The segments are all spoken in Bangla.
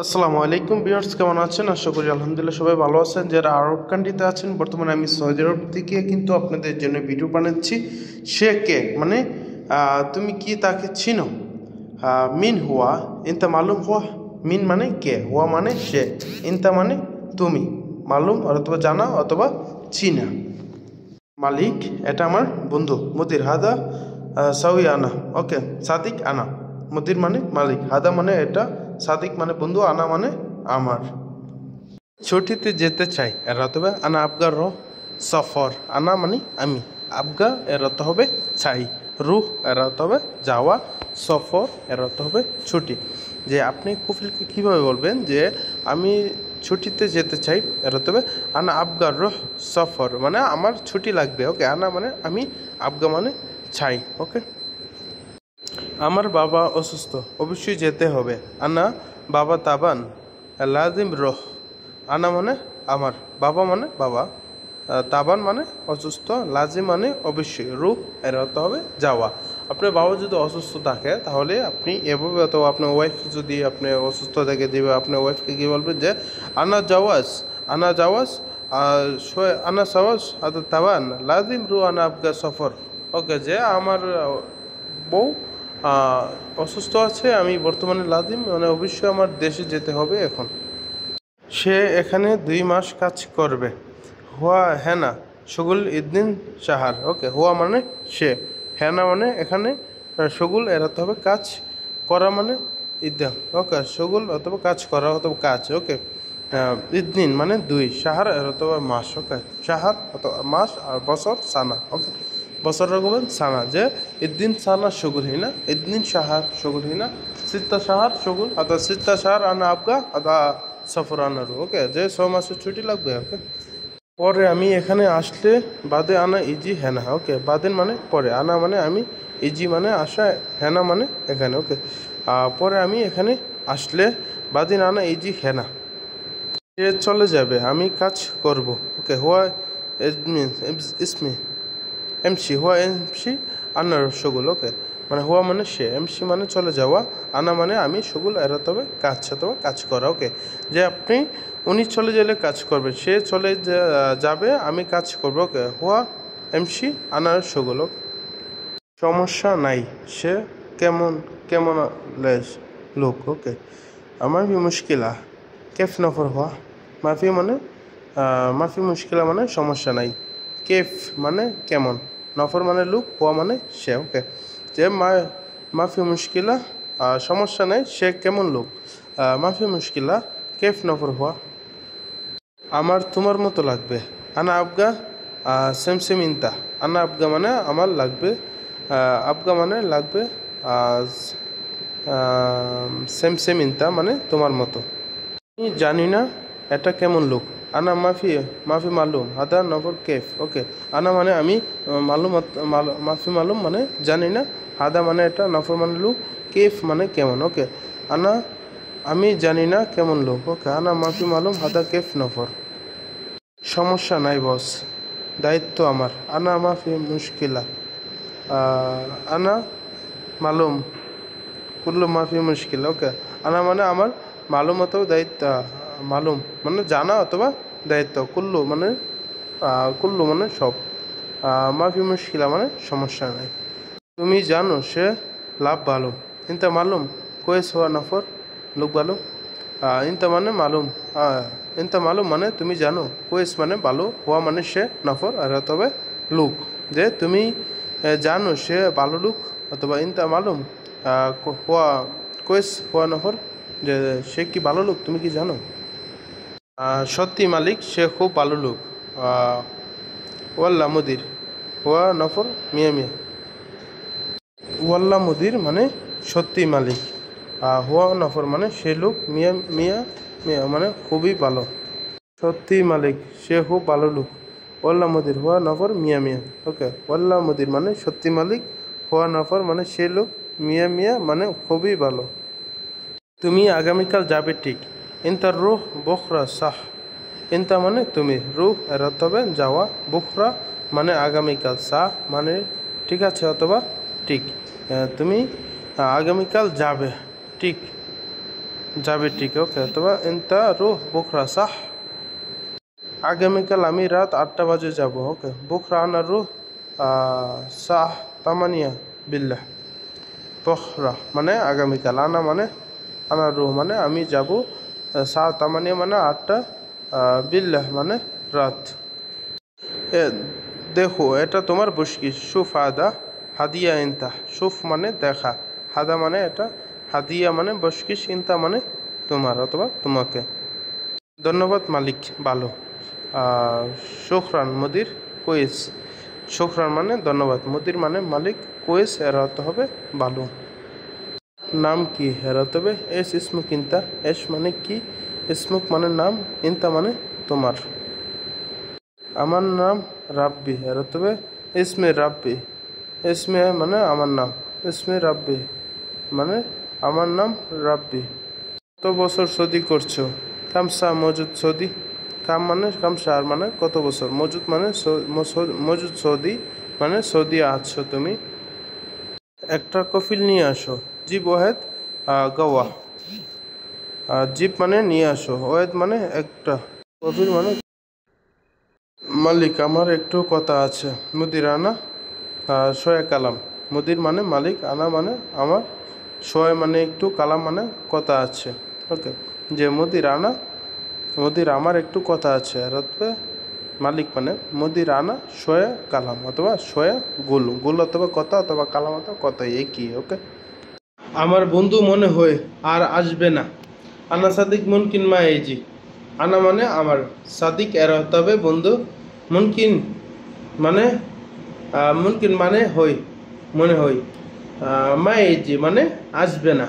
আসসালামু আলাইকুম ভিউয়ার্স, কেমন আছেন? আশা করি আলহামদুলিল্লাহ সবাই ভালো আছেন। যারা আরব কান্ট্রিতে আছেন, বর্তমানে আমি সৌদি আরব থেকে কিন্তু আপনাদের জন্য ভিডিও বানাচ্ছি। সে কে মানে তুমি কি তাকে চিনো? মিন হুয়া ইনতা মালুম হুয়া। মিন মানে কে, হুয়া মানে সে, ইনতা মানে তুমি, মালুম অথবা জানা অথবা চিনা। মালিক এটা আমার বন্ধু, মুদির হাদা সাউই আনা। ওকে, সাদিক আনা। মুদির মানে মালিক, হাদা মানে এটা, সাদিক মানে বন্ধু, আনা মানে আমার। ছুটিতে যেতে চাই এর অর্থ হবে আনা আবগা রহ সফর। আনা মানে আমি, আবগা এর অর্থ হবে চাই, রুহ এর অর্থ হবে যাওয়া, সফর এর অর্থ হবে ছুটি। যে আপনি কুফিলকে কীভাবে বলবেন যে আমি ছুটিতে যেতে চাই, এর অর্থ হবে আনা আবগা রহ সফর, মানে আমার ছুটি লাগবে। ওকে, আনা মানে আমি, আবগা মানে চাই। ওকে, আমার বাবা অসুস্থ, অবশ্যই যেতে হবে। আনা বাবা তাবান লাজিম রহ। আনা মানে আমার, বাবা মানে বাবা, তাবান মানে অসুস্থ, লাজিম মানে অবশ্যই, রুহ এর অর্থ হবে যাওয়া। আপনার বাবা যদি অসুস্থ থাকে তাহলে আপনি এভাবে, অথবা আপনার ওয়াইফ যদি আপনি অসুস্থ থাকে দিবে, আপনার ওয়াইফকে কী বলবেন যে আনা জাওয়াজ, আনা জাওয়াজ আনা সাওয়াজ তাবান লাজিম রু আনা আবগা সফর। ওকে, যে আমার বউ অসুস্থ আছে, আমি বর্তমানে লাজিম মানে অবশ্যই আমার দেশে যেতে হবে এখন। সে এখানে 2 মাস কাজ করবে। হুয়া হেনা শগুল ইদ্দিন সাহার। ওকে, হুয়া মানে সে, হেনা মানে এখানে, শগুল এর অর্থ হবে কাজ করা মানে ইদ্দা। ওকে, শগুল অথবা কাজ করা অথবা কাজ। ওকে, ইদ্দিন মানে 2, সাহার এর অর্থ হবে মাস। ওকে, সাহার অথবা মাস, আর বছর সানা। ওকে, বছর রাখবেন সানা, যে ইদ্দিন সানা শগুল হিনা, ইদ্দিন সাহার শগুল হিনা, সিত্তা সাহার শগুল অথবা সিত্তা সাহার আনা আবগা অথবা সফর আনারু। ওকে, যে 6 মাসের ছুটি লাগবে। ওকে, পরে আমি এখানে আসলে বাদে আনা ইজি হেনা। ওকে, বাদেন মানে পরে, আনা মানে আমি, ইজি মানে আসা, হেনা মানে এখানে। ওকে, পরে আমি এখানে আসলে বাদিন আনা ইজি হেনা। সে চলে যাবে, আমি কাজ করব। ওকে, হুয়া ইসমি এমসি, হুয়া এমসি আনার শগুল। ওকে, মানে হুয়া মানে সে, এমসি মানে চলে যাওয়া, আনা মানে আমি, শগুল এর তবে কাজ অথবা কাজ করা। ওকে, যে আপনি, উনি চলে গেলে কাজ করবে, সে চলে যাবে, আমি কাজ করবো। ওকে, হুয়া এমসি আনার শগুল। সমস্যা নাই, সে কেমন কেমন লেস লোক। ওকে, আমার ভি মুশকিলা কেফ নফর হওয়া। মাফি মানে মাফি মুশকিলা মানে সমস্যা নাই, কেফ মানে কেমন, নফর মানে লুক, হওয়া মানে সে। ওকে, যে মাফি মুশকিলা সমস্যা নাই, সে কেমন লোক। মাফি মুশকিলা কেফ নফর হওয়া। আমার তোমার মতো লাগবে। আনা আবগা সেম ইনতা। আনা আবগা মানে আমার লাগবে, আবগা মানে লাগবে, সেম ইনতা মানে তোমার মতো। আমি জানি না এটা কেমন লোক। আনা মাফি মাফি মালুম হাদা নফর কেফ। ওকে, আনা মানে আমি, মালুম মাফি মালুম মানে জানি না, হাদা মানে এটা, নফর মানে লোক, কেফ মানে কেমন। ওকে, আনা আমি জানি না কেমন লোক। ওকে, আনা মাফি মালুম হাদা কেফ নফর। সমস্যা নাই বস, দায়িত্ব আমার। আনা মাফি মুশকিলা আনা মালুম কুল্লু মাফি মুশকিলা। ওকে, আনা মানে আমার, মালুম অথবা দায়িত্ব, মালুম মানে জানা অথবা দায়িত্ব, কুল্লু মানে কুল্লু মানে সব, মাফি মুশকিলা মানে সমস্যা নাই। তুমি জানো সে লাভ ভালো। ইনতা মালুম কোয়েস হওয়া নফর লোক ভালো। ইনতা মানে মালুম, ইনতা মালুম মানে তুমি জানো, কোয়েস মানে ভালো, হওয়া মানে সে, নফর আর তবে লোক। যে তুমি জানো সে ভালো লোক, অথবা ইনতা মালুম হওয়া কোয়েস হওয়া নফর, যে সে কি ভালো লোক তুমি কি জানো। সত্যি মালিক, সে খুব ভালো লোক। ওয়াল্লা মুদির হওয়া নফর মিয়া মিয়া। ওয়াল্লা মুদির মানে সত্যি মালিক, হুয়া নফর মানে সে লোক, মিয়া মিয়া মিয়া মানে খুবই ভালো। সত্যি মালিক, সে খুব ভালো লোক। ওয়াল্লা মুদির হুয়া নফর মিয়া মিয়া। ওকে, ওয়াল্লা মুদির মানে সত্যি মালিক, হুয়া নফর মানে সে লোক, মিয়া মিয়া মানে খুবই ভালো। তুমি আগামীকাল যাবে ঠিক। ইনতার রুহ বখরা সাহ। ইনতা মানে তুমি, রুহ এর অর্থ হবে যাওয়া, বুখরা মানে আগামীকাল, সাহ মানে ঠিক আছে অথবা ঠিক। তুমি আগামীকাল যাবে ঠিক। যাবে ঠিক ওকে অথবা ইনতা রুহ বুকরা সাহ আগামীকাল আমি রাত 8টা বাজে যাব ওকে বুকরা আনা রুহ সাহ তামানিয়া বিল্লাহ বুকরা মানে আগামীকাল আনা মানে আনা রুহ মানে আমি যাব সাহ তামানিয়া মানে 8টা বিল্লাহ মানে রাত দেখো এটা তোমার বুশকি শুফ আদা হাদিয়া ইনতা শুফ মানে দেখা হাদা মানে এটা হাদিয়া মানে বশকিস ইনতা মানে তোমার অথবা তোমাকে ধন্যবাদ মালিক ভালো শুকরান মুদির কোয়েস শুকরান মানে ধন্যবাদ মুদির মানে মালিক কোয়েস এর অর্থ হবে ভালো নাম কি এর অর্থ হবে এস ইসমুক ইনতা এস মানে কি ইসমুক মানে নাম ইনতা মানে তোমার আমার নাম রাব্বি এর অর্থ হবে ইসমে রাব্বি ইসমে মানে আমার নাম ইসমে রাব্বি মানে আমার নাম রাব্বি কত বছর সৌদি করছো কামসা মজুদ সৌদি কাম মানে কামসার মানে কত বছর মজুদ মানে মজুদ সৌদি মানে সৌদি আছো তুমি একটা কফিল নিয়ে আসো জিব ওয়েদ গাওয়া জিপ মানে নিয়ে আসো ওয়েদ মানে একটা কফিল মানে মালিক আমার একটু কথা আছে মুদির আনা সোয়া কালাম মুদির মানে মালিক আনা মানে আমার সোয়া মানে একটু কালাম মানে কথা আছে ওকে যে মুদির আনা মুদির আমার একটু কথা আছে আর মালিক মানে মুদির আনা সোয়া কালাম অথবা সোয়া গুল গুল অথবা কথা অথবা কালাম অথবা কথা একই ওকে আমার বন্ধু মনে হয় আর আসবে না আনা সাদিক মুনকিন মা এজি আনা মানে আমার সাদিক এর হতে হবে বন্ধু মুনকিন মানে হই মনে হয় মা এজি মানে আসবে না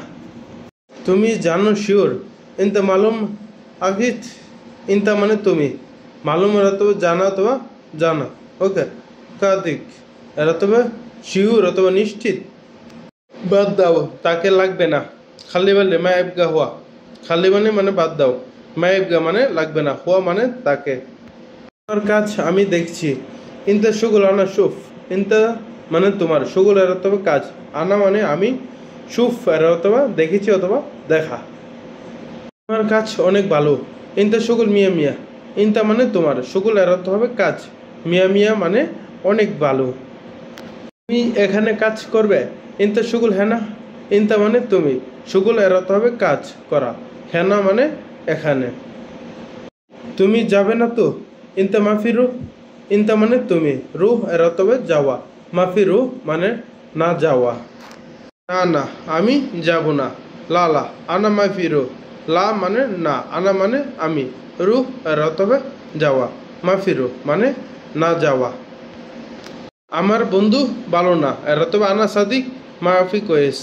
তুমি জানো শিওর ইনতা মালুম আকিত ইনতা মানে তুমি মালুম এর অথবা জানা অথবা জানা ওকে কাদিক এর অথবা শিওর অথবা নিশ্চিত বাদ দাও তাকে লাগবে না খালি বলে মায়েবগা হওয়া খালি মানে বাদ দাও মায়েবগা মানে লাগবে না হওয়া মানে তাকে তোমার কাজ আমি দেখছি ইনতা শুগুল আনা শুফ ইনতা মানে তোমার শুগুল এর অথবা কাজ আনা মানে আমি শুফ এর অথবা দেখেছি অথবা দেখা তোমার কাজ অনেক ভালো ইনতা শুগুল মিয়া মিয়া ইনতা মানে তোমার শুগুল এর অর্থ হবে কাজ মিয়া মিয়া মানে অনেক ভালো তুমি এখানে কাজ করবে ইনতা শুগুল হেনা ইনতা মানে তুমি শুগুল এর অর্থ হবে কাজ করা হেনা মানে এখানে তুমি যাবে না তো ইনতা মাফি রুহ ইনতা মানে তুমি রুহ এর অর্থ হবে যাওয়া মাফি রুহ মানে না যাওয়া না না আমি যাব না লালা আনা মাফি রুহ লা মানে না আনা মানে আমি রুহ এর অর্থ হবে যাওয়া মাফি রুহ মানে না যাওয়া আমার বন্ধু ভালো না এর অর্থ হবে আনা সাদিক মাফি কোয়েস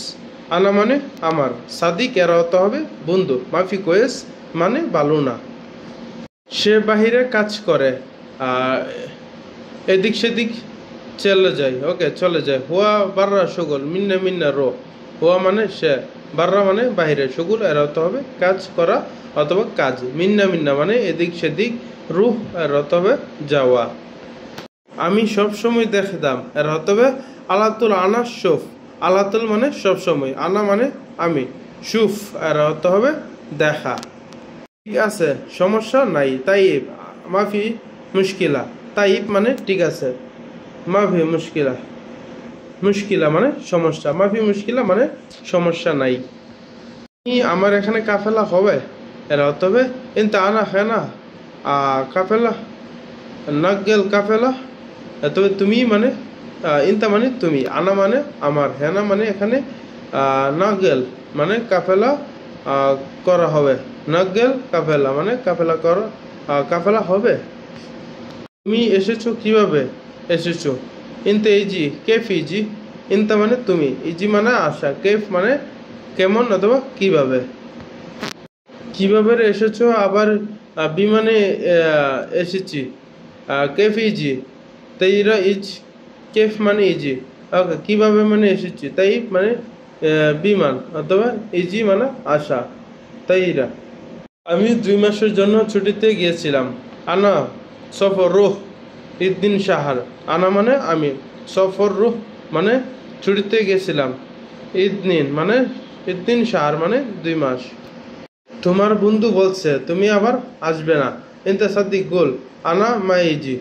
আনা মানে আমার সাদিক এর অর্থ হবে বন্ধু মাফি কোয়েস মানে ভালো না সে বাহিরে কাজ করে এদিক সেদিক চলে যায় ওকে চলে যায় হুয়া বাররা সুগুল মিন্না মিন্না রো হুয়া মানে সে বাররা মানে বাহিরে সুগুল এর অর্থ হবে কাজ করা অথবা কাজ মিন্না মিন্না মানে এদিক সেদিক রুহ এর অর্থ হবে যাওয়া আমি সবসময় দেখতাম এর অর্থ হবে আলাতুল আনা শুফ আলাতুল মানে সবসময় আনা মানে আমি শুফ এর অর্থ হবে দেখা ঠিক আছে সমস্যা নাই তাইব মাফি মুশকিলা তাইব মানে ঠিক আছে মাফি মুশকিলা মুশকিলা মানে সমস্যা মাফি মুশকিলা মানে সমস্যা নাই আমার এখানে কাফেলা হবে এর অর্থ হবে ইনতা আনা হেনা কাফেলা নাগেল কাফেলা তবে তুমি মানে ইনতা মানে তুমি আনা মানে আমার হেনা মানে এখানে নাগেল মানে কাফেলা করা হবে নাগেল কাফেলা মানে কাফেলা করা কাফেলা হবে তুমি এসেছো কিভাবে এসেছো ইনতে ইজি কেফ ইজি ইনতা মানে তুমি ইজি মানে আসা কেফ মানে কেমন অথবা কিভাবে কিভাবে এসেছো আবার বিমানে এসেছি কেফ ইজি তাইরা ইজ কেফ মানে ইজি ওকে কিভাবে মানে এসেছি তাই মানে বিমান অথবা ইজি মানে আসা তাইরা আমি 2 মাসের জন্য ছুটিতে গিয়েছিলাম আনা সফর রুহ ঈদ-দিন শাহর আনা মানে আমি সফর রুহ মানে ছুটিতে গেছিলাম ঈদ-দিন মানে ঈদ-দিন শাহর মানে 2 মাস তোমার বন্ধু বলছে তুমি আবার আসবে না। ইনতা সাদিক গুল আনা মাইজি।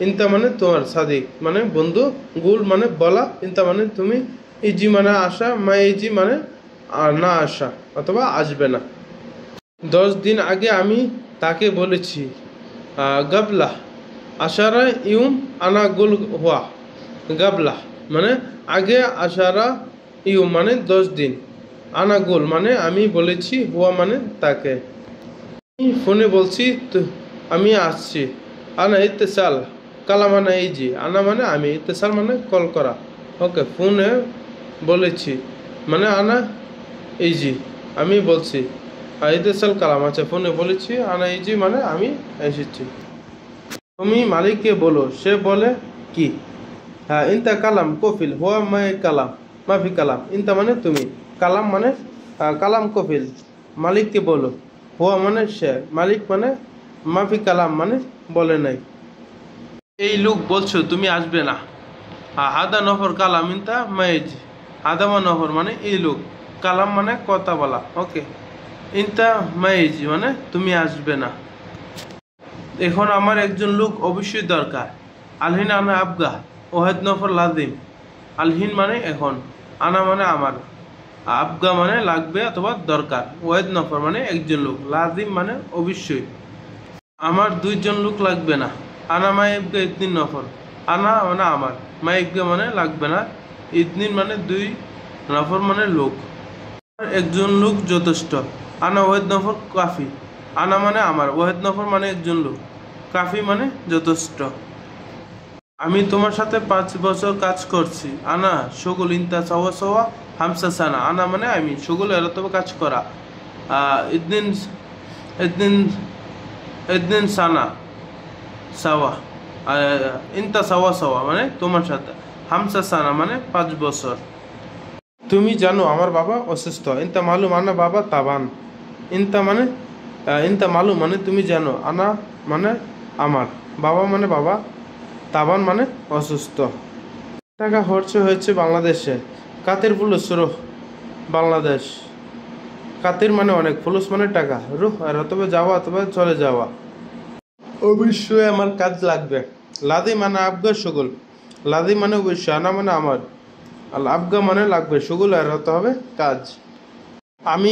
ইনতা মানে তোমার, সাদিক মানে বন্ধু, গুল মানে বলা, ইনতা মানে তুমি, ইজি মানে আসা, মাইজি মানে না আসা অথবা আসবে না। 10 দিন আগে আমি তাকে বলেছি গাবলা আশারা ইউম আনা গুল হুয়া। গাবলা মানে আগে, আশারা ইউম মানে 10 দিন, আনা গুল মানে আমি বলেছি, হুয়া মানে তাকে। আমি ফোনে বলছি আমি আসছি। আনা ইত্তেসাল কালাম আনা ইজি। আনা মানে আমি, ইত্তেসাল মানে কল করা। ওকে, ফোনে বলেছি মানে আনা ইজি, আমি বলছি। আর ইত্তেসাল কালাম, আচ্ছা ফোনে বলেছি, আনা ইজি মানে আমি এসেছি। তুমি মালিককে বলো, সে বলে কি? হ্যাঁ, ইনতা কালাম কফিল হুয়া মাই কালাম মাফি কালাম। ইনতা মানে তুমি, কালাম মানে কালাম কফিল, মালিককে বলো, হুয়া মানে সে, মালিক মানে, মাফি কালাম মানে বলে নাই। এই লোক বলছো তুমি আসবে না। হাদা নফর কালাম ইনতা মাইজ। হাদা মা নফর মানে এই লোক, কালাম মানে কথা বলা। ওকে, ইনতা মাইজ মানে তুমি আসবে না। এখন আমার একজন লোক অবশ্যই দরকার। আলহিন আনা আবগা ওহেদ নফর লাজিম। আলহিন মানে এখন, আনা মানে আমার, আবগা মানে লাগবে অথবা দরকার, ওয়েদ নফর মানে একজন লোক, লাজিম মানে অবশ্যই। আমার 2জন লোক লাগবে না। আনা মাইবগা ইতনিন নফর। আনা মানে আমার, মাইবগা মানে লাগবে না, ইতনিন মানে 2 নফর মানে লোক। একজন লোক যথেষ্ট। আনা ওয়েদ নফর কাফি। আনা মানে আমার, ওয়েদ নফর মানে একজন লোক, কাফি মানে যথেষ্ট। আমি তোমার সাথে 5 বছর কাজ করছি। আনা শগুল ইনতা সাওয়া সাওয়া হামসা সানা। আনা মানে আমি, শগুল এর তবে কাজ করা। ইদনিন ইদনিন ইদনিন সানা সাওয়া। ইনতা সাওয়া সাওয়া মানে তোমার সাথে, হামসা সানা মানে 5 বছর। তুমি জানো আমার বাবা অসুস্থ। ইনতা মালুম আনা বাবা তাবান। ইনতা মানে ইনতা মালুম মানে তুমি জানো, আনা মানে আমার, বাবা মানে বাবা, তাবান মানে অসুস্থ। টাকা খরচ হয়েছে বাংলাদেশে। কাতের ফুলুস রুহ বাংলাদেশ। কাতের মানে অনেক, ফুলুস মানে টাকা, রুহ আর অথবা যাওয়া অথবা চলে যাওয়া। অবশ্যই আমার কাজ লাগবে। লাদি মানে আবগা সুগুল। লাদি মানে অবশ্যই, আনা মানে আমার, আর আবগা মানে লাগবে, সুগুল আর হতে হবে কাজ। আমি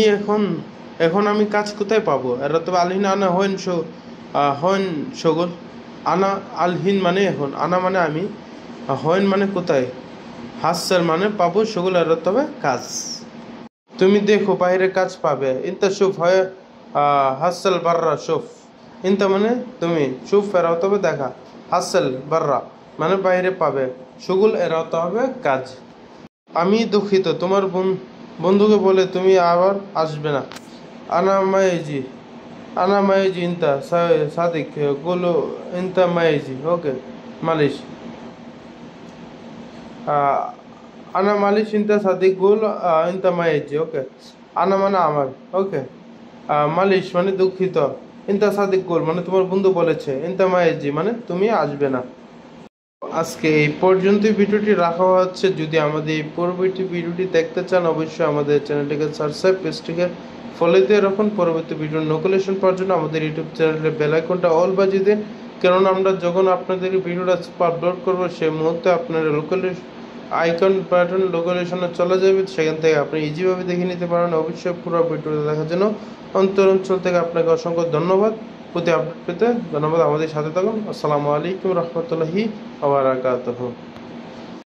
এখন আমি কাজ কোথায় পাবো? এর তবে আলহিন আনা হইন সগুল। আনা আলহিন মানে এখন, আনা মানে আমি, হইন মানে কোথায়, হাসসার মানে পাবো, সগুল এর তবে কাজ। তুমি দেখো বাইরে কাজ পাবে। ইনতা শুফ হয় হাসসাল বাররা শুফ। ইনতা মানে তুমি, শুফ এর তবে দেখা, হাসসাল বাররা মানে বাইরে পাবে, সগুল এর হবে কাজ। আমি দুঃখিত, তোমার বন্ধুকে বলে তুমি আবার আসবে না। আনা মাইজি। আনা মাইজি ইনতা সাদিক গুলো ইনতা মাইজি। ওকে, মালিশ। আনা মালিশ ইনতা সাদিক গুল ইনতা মাইজি। ওকে, আনা মানে আমার। ওকে, মালিশ মানে দুঃখিত, ইনতা সাদিক গুল মানে তোমার বন্ধু বলেছে, ইনতা মাইজি মানে তুমি আসবে না। আজকে এই পর্যন্তই ভিডিওটি রাখা হচ্ছে। যদি আমাদের এই পরবর্তী ভিডিওটি দেখতে চান, অবশ্যই আমাদের চ্যানেলটিকে সাবস্ক্রাইব, পেজটিকে ফলো দিয়ে রাখুন। পরবর্তী ভিডিওর নোটিফিকেশন পাওয়ার জন্য আমাদের ইউটিউব চ্যানেলের বেল আইকনটা অল বাজিয়ে দিন, কেননা আমরা যখন আপনাদের ভিডিওটা আপলোড করব সেই মুহূর্তে আপনার আইকন বাটন লোকেশনে চলে যাবে, সেখান থেকে আপনি ইজিভাবে দেখে নিতে পারেন। অবশ্যই পুরো ভিডিওটা দেখার জন্য অন্তর থেকে আপনাকে অসংখ্য ধন্যবাদ। প্রতি আপডেট পেতে ধন্যবাদ, আমাদের সাথে থাকুন। আসসালামু আলাইকুম রহমতুল্লাহি ওয়া বারাকাতুহু।